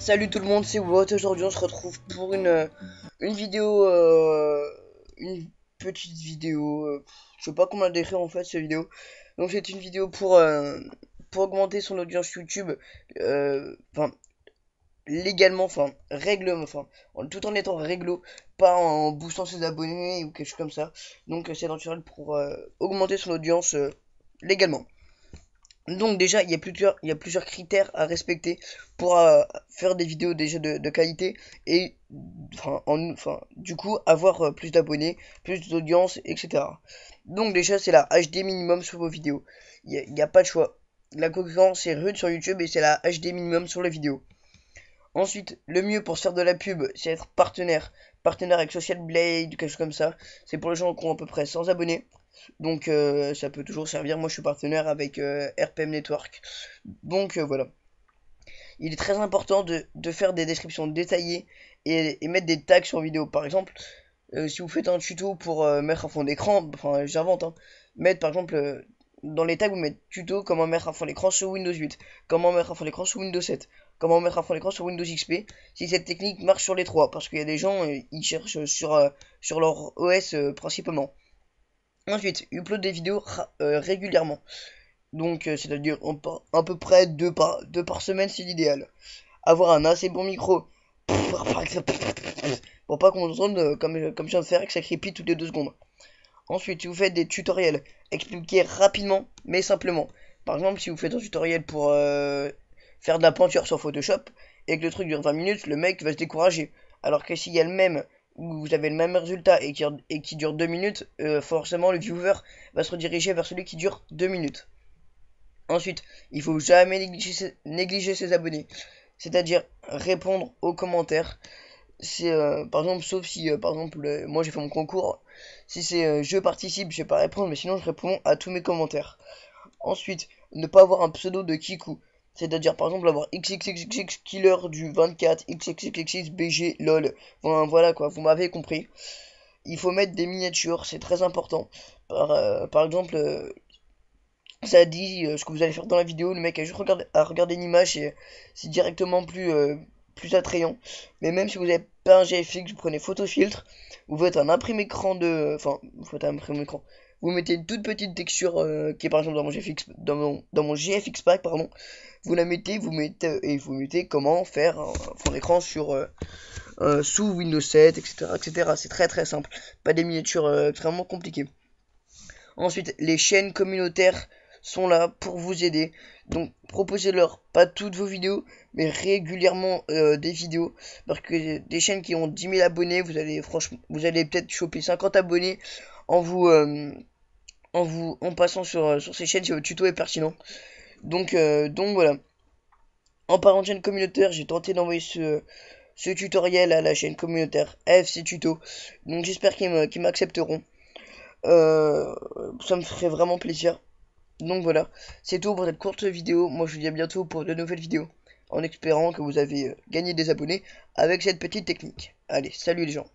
Salut tout le monde, c'est Wout. Aujourd'hui on se retrouve pour une vidéo, une petite vidéo, je sais pas comment la décrire en fait cette vidéo. Donc c'est une vidéo pour augmenter son audience YouTube, enfin légalement, enfin règlement, tout en étant réglo, pas en boostant ses abonnés ou quelque chose comme ça. Donc c'est naturel pour augmenter son audience légalement. Donc déjà, il y a plusieurs critères à respecter pour faire des vidéos déjà de qualité et du coup avoir plus d'abonnés, plus d'audience, etc. Donc déjà, c'est la HD minimum sur vos vidéos. Il y a pas de choix. La concurrence est rude sur YouTube et c'est la HD minimum sur les vidéos. Ensuite, le mieux pour se faire de la pub, c'est être partenaire. Partenaire avec Social Blade, quelque chose comme ça. C'est pour les gens qui ont à peu près 100 abonnés. Donc ça peut toujours servir. Moi je suis partenaire avec RPM Network. Donc voilà. Il est très important de faire des descriptions détaillées et mettre des tags sur vidéo. Par exemple, si vous faites un tuto pour mettre un fond d'écran, enfin j'invente, hein, mettre par exemple dans les tags vous mettez tuto comment mettre un fond d'écran sur Windows 8, comment mettre un fond d'écran sur Windows 7, comment mettre un fond d'écran sur Windows XP, si cette technique marche sur les trois, parce qu'il y a des gens ils cherchent sur leur OS principalement. Ensuite, upload des vidéos régulièrement. Donc, c'est-à-dire à peu près deux par semaine, c'est l'idéal. Avoir un assez bon micro. Pour pas qu'on entende comme je viens de faire et que ça crépite toutes les 2 secondes. Ensuite, si vous faites des tutoriels, expliquez rapidement mais simplement. Par exemple, si vous faites un tutoriel pour faire de la peinture sur Photoshop et que le truc dure 20 minutes, le mec va se décourager. Alors que s'il y a le même, où vous avez le même résultat et qui dure 2 minutes, forcément le viewer va se rediriger vers celui qui dure 2 minutes. Ensuite, il faut jamais négliger ses abonnés. C'est-à-dire répondre aux commentaires. C'est par exemple, sauf si par exemple moi j'ai fait mon concours, si c'est je participe, je vais pas répondre, mais sinon je réponds à tous mes commentaires. Ensuite, ne pas avoir un pseudo de Kiku. C'est-à-dire par exemple avoir XXXX killer du 24, XXXX BG lol. Enfin, voilà quoi, vous m'avez compris. Il faut mettre des miniatures, c'est très important. Par exemple, ça dit ce que vous allez faire dans la vidéo, le mec a juste à regarder une image et c'est directement plus attrayant. Mais même si vous n'avez pas un GFX, vous prenez photo filtre, vous faites un imprimé écran enfin, vous faites un imprimé écran. Vous mettez une toute petite texture qui est par exemple dans mon GFX pack, pardon. Vous la mettez, vous mettez comment faire un fond d'écran sous Windows 7, etc., etc. C'est très très simple, pas des miniatures extrêmement compliquées. Ensuite, les chaînes communautaires sont là pour vous aider. Donc, proposez-leur pas toutes vos vidéos, mais régulièrement des vidéos. Parce que des chaînes qui ont 10 000 abonnés, vous allez peut-être choper 50 abonnés en en passant sur ces chaînes si votre tuto est pertinent. Donc voilà. En parlant de chaîne communautaire, j'ai tenté d'envoyer ce tutoriel à la chaîne communautaire FC Tuto. Donc j'espère qu'ils m'accepteront. Ça me ferait vraiment plaisir. Donc voilà, c'est tout pour cette courte vidéo. Moi je vous dis à bientôt pour de nouvelles vidéos. En espérant que vous avez gagné des abonnés avec cette petite technique. Allez, salut les gens.